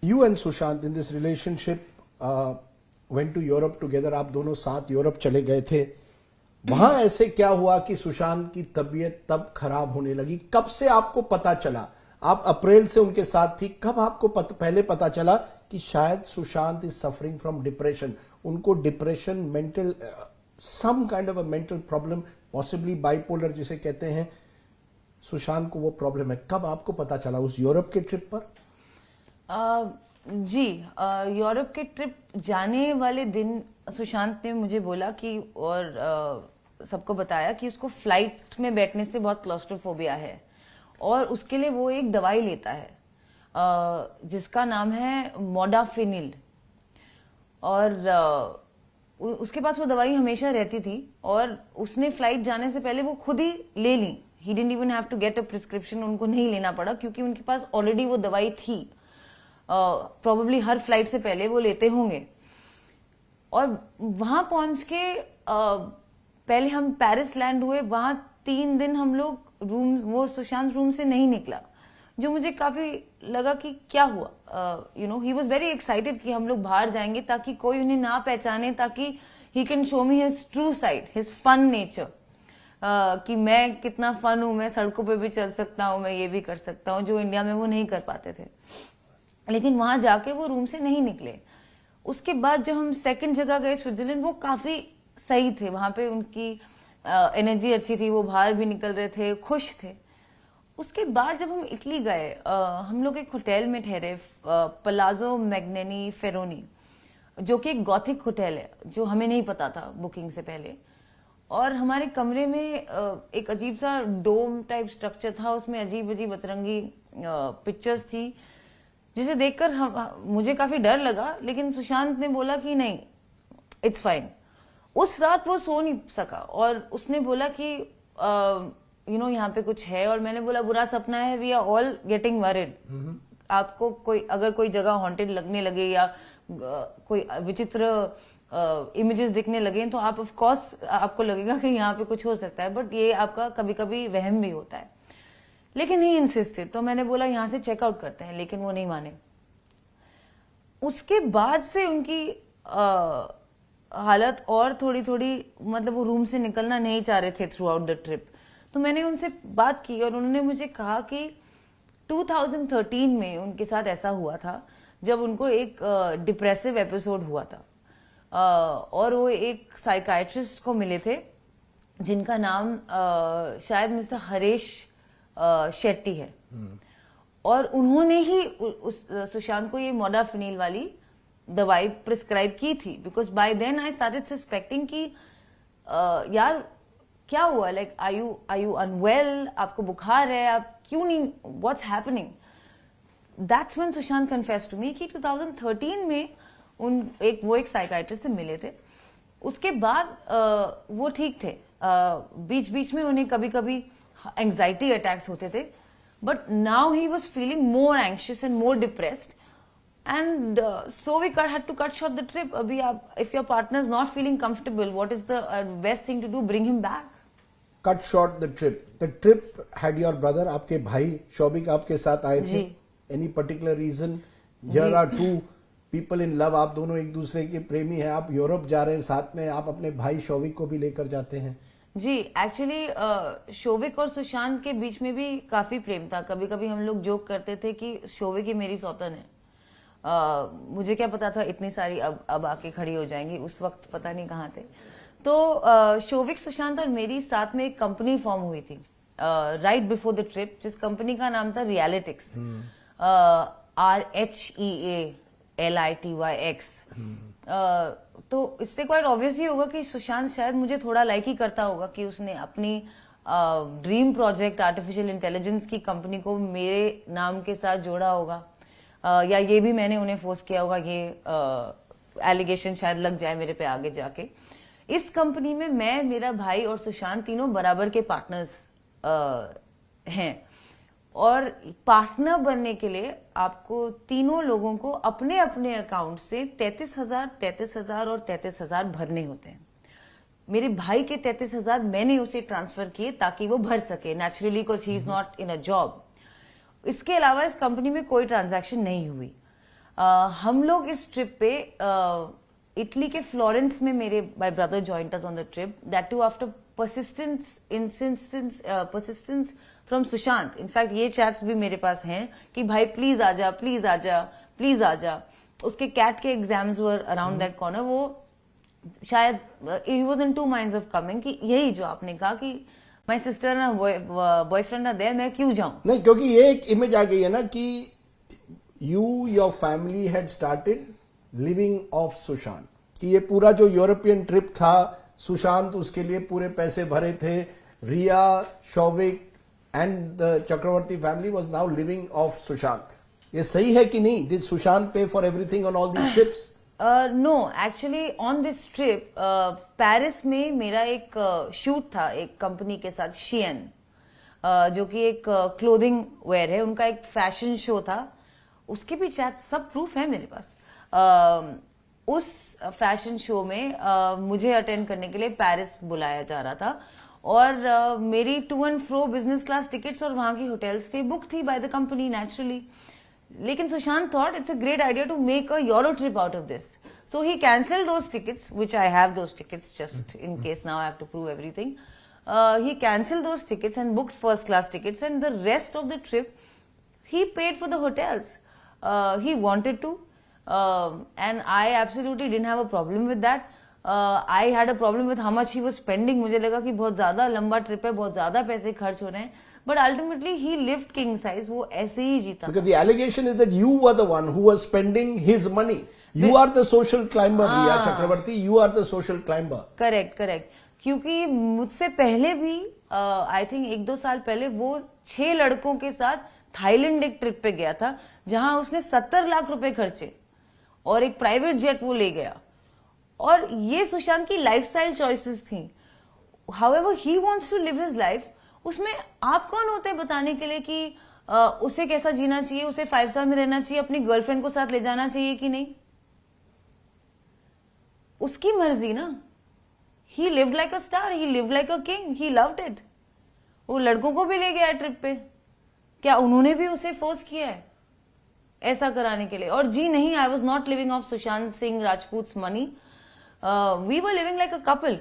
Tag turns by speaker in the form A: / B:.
A: You and Sushant in this relationship went to Europe together. आप दोनों साथ Europe चले गए थे. वहां ऐसे क्या हुआ कि सुशांत की तबीयत तब खराब होने लगी? कब से आपको पता चला? आप अप्रैल से उनके साथ थी. कब आपको पहले पता चला कि शायद Sushant is suffering from depression? उनको depression, mental, some kind of a mental problem, possibly bipolar जिसे कहते हैं, सुशांत को वो प्रॉब्लम है. कब आपको पता चला? उस यूरोप के ट्रिप पर?
B: जी, यूरोप के ट्रिप जाने वाले दिन सुशांत ने मुझे बोला कि, और सबको बताया कि उसको फ्लाइट में बैठने से बहुत क्लॉस्ट्रोफोबिया है और उसके लिए वो एक दवाई लेता है जिसका नाम है मोडाफिनिल. और उसके पास वो दवाई हमेशा रहती थी और उसने फ्लाइट जाने से पहले वो खुद ही ले ली. He didn't even have to get a prescription. उनको नहीं लेना पड़ा क्योंकि उनके पास ऑलरेडी वो दवाई थी. प्रोबेबली हर फ्लाइट से पहले वो लेते होंगे. और वहां पहुंच के पहले हम पेरिस लैंड हुए. वहां 3 दिन हम लोग वो सुशांत रूम से नहीं निकला, जो मुझे काफी लगा कि क्या हुआ. ही वॉज वेरी एक्साइटेड कि हम लोग बाहर जाएंगे ताकि कोई उन्हें ना पहचाने, ताकि he can show me his true side, his fun nature, कि मैं कितना फन हूं, मैं सड़कों पे भी चल सकता हूं, मैं ये भी कर सकता हूं, जो इंडिया में वो नहीं कर पाते थे. लेकिन वहां जाके वो रूम से नहीं निकले. उसके बाद जब हम सेकंड जगह गए स्विट्जरलैंड, वो काफी सही थे. वहां पे उनकी एनर्जी अच्छी थी, वो बाहर भी निकल रहे थे, खुश थे. उसके बाद जब हम इटली गए, हम लोग एक होटल में ठहरे, पलाजो मैग्नेनी फेरोनी, जो कि एक गॉथिक होटल है, जो हमें नहीं पता था बुकिंग से पहले. और हमारे कमरे में एक अजीब सा डोम टाइप स्ट्रक्चर था, उसमें अजीब अजीब अतरंगी पिक्चर्स थी, जिसे देखकर मुझे काफी डर लगा. लेकिन सुशांत ने बोला कि नहीं, इट्स फाइन. उस रात वो सो नहीं सका और उसने बोला कि यहाँ पे कुछ है. और मैंने बोला बुरा सपना है, we are all getting worried. आपको अगर कोई जगह हॉन्टेड लगने लगे या कोई विचित्र इमेजेस दिखने लगे तो आप ऑफ कोर्स आपको लगेगा कि यहाँ पे कुछ हो सकता है. बट ये आपका कभी कभी वहम भी होता है. लेकिन ही इंसिस्टेड. तो मैंने बोला यहाँ से चेकआउट करते हैं, लेकिन वो नहीं माने. उसके बाद से उनकी हालत और थोड़ी थोड़ी, मतलब वो रूम से निकलना नहीं चाह रहे थे थ्रू आउट द ट्रिप. तो मैंने उनसे बात की और उन्होंने मुझे कहा कि 2013 में उनके साथ ऐसा हुआ था जब उनको एक डिप्रेसिव एपिसोड हुआ था. और वो एक साइकाइट्रिस्ट को मिले थे जिनका नाम शायद मिस्टर हरेश शेट्टी है. और उन्होंने ही उस सुशांत को ये मोडाफिनिल वाली दवाई प्रिस्क्राइब की थी. Because by then I started suspecting कि यार क्या हुआ, लाइक आर यू अनवेल, आपको बुखार है, आप क्यों नहीं, what's happening. That's when Sushant confessed to me कि 2013 में वो एक साइकाइट्रिस्ट से मिले थे. उसके बाद वो ठीक थे. बीच बीच में उन्हें कभी कभी एंजाइटी अटैक्स होते थे. But now he was feeling more anxious and more depressed. And so we had to cut short the trip. Abhi if your partner is not feeling comfortable, what is the best thing to do? Bring him back.
A: Cut short the trip. The trip had your brother, आपके भाई शौविक आपके साथ आए थे. Any particular reason? Here are two people in love. आप दोनों एक दूसरे के प्रेमी हैं. आप यूरोप जा रहे हैं साथ में, आप अपने भाई शौविक को भी लेकर जाते हैं.
B: जी, एक्चुअली शौविक और सुशांत के बीच में भी काफी प्रेम था. कभी कभी हम लोग जोक करते थे कि शौविक ही मेरी सौतन है. मुझे क्या पता था इतनी सारी अब आके खड़ी हो जाएंगी. उस वक्त पता नहीं कहाँ थे. तो शौविक, सुशांत और मेरी साथ में एक कंपनी फॉर्म हुई थी राइट बिफोर द ट्रिप, जिस कंपनी का नाम था रियलिटिक्स. RHEALITYX. तो इससे क्वाइट ऑब्वियस ही होगा कि सुशांत शायद मुझे थोड़ा लाइक ही करता होगा कि उसने अपनी ड्रीम प्रोजेक्ट आर्टिफिशियल इंटेलिजेंस की कंपनी को मेरे नाम के साथ जोड़ा होगा. या ये भी मैंने उन्हें फोर्स किया होगा, ये एलिगेशन शायद लग जाए मेरे पे आगे जाके. इस कंपनी में मैं, मेरा भाई और सुशांत तीनों बराबर के पार्टनर्स हैं. और पार्टनर बनने के लिए आपको तीनों लोगों को अपने अपने अकाउंट से 33,000, 33,000 और 33,000 भरने होते हैं. मेरे भाई के 33,000 मैंने उसे ट्रांसफर किए ताकि वो भर सके, naturally, because he is not in a job. इसके अलावा इस कंपनी में कोई ट्रांजैक्शन नहीं हुई. हम लोग इस ट्रिप पे इटली के फ्लोरेंस में मेरे my brother joined us on the trip, that too after persistence from Sushant. In fact ये चैट्स भी मेरे पास हैं कि भाई प्लीज आजा, प्लीज आजा, प्लीज आजा. उसके कैट के exams were around that corner. वो शायद he was in two minds of coming, कि यही जो आपने कहा कि माय सिस्टर ना बॉयफ्रेंड ना दे, मैं क्यों जाऊं.
A: नहीं, क्योंकि ये एक इमेज आ गई है ना कि your family had started living off Sushant, कि ये पूरा जो यूरोपियन ट्रिप था, सुशांत उसके लिए पूरे पैसे भरे थे. Rhea, Showik and the Chakraborty family was now living off Sushant. ये सही है कि नहीं? Did Sushant pay for everything on all these trips?
B: No, actually on this trip Paris में मेरा एक शूट था एक कंपनी के साथ, शियन, जो कि एक क्लोथिंग वेयर है, उनका एक फैशन शो था. उसके भी चैट सब प्रूफ है मेरे पास. उस फैशन शो में मुझे अटेंड करने के लिए पेरिस बुलाया जा रहा था, और मेरी to and fro business class tickets और वहां की होटल स्टे बुक थी बाय द कंपनी नेचुरली. लेकिन Sushant thought it's a great idea to make a Euro trip out of this, so he cancelled those tickets, which I have those tickets just in case now I have to prove everything. He canceled those tickets and booked first class tickets, and the rest of the trip he paid for the hotels. He wanted to, and I absolutely didn't have a problem with that. I had a problem with how much he was spending. मुझे लगा कि बहुत ज्यादा लंबा trip है, बहुत ज्यादा पैसे खर्च हो रहे हैं, but ultimately he lived king size. वो ऐसे ही जीता.
A: Because the allegation is that you were the one who was spending his money. You are the social climber, Riya Chakravarti. You are the social climber.
B: Correct correct. क्योंकि मुझसे पहले भी I think 1-2 साल पहले वो 6 लड़कों के साथ थाईलैंड एक ट्रिप पे गया था, जहां उसने 70 लाख रुपए खर्चे और एक प्राइवेट जेट वो ले गया. और ये सुशांत की लाइफस्टाइल चॉइसेस थी. However he wants to live his life. उसमें आप कौन होते हैं बताने के लिए कि उसे कैसा जीना चाहिए, उसे 5 स्टार में रहना चाहिए, अपनी गर्लफ्रेंड को साथ ले जाना चाहिए कि नहीं. उसकी मर्जी ना. He lived like a star, he lived like a king, he loved it. वो लड़कों को भी ले गया है ट्रिप पे. क्या उन्होंने भी उसे फोर्स किया है ऐसा कराने के लिए? और जी नहीं, I was not living off Sushant Singh राजपूत's money. We were living like a couple.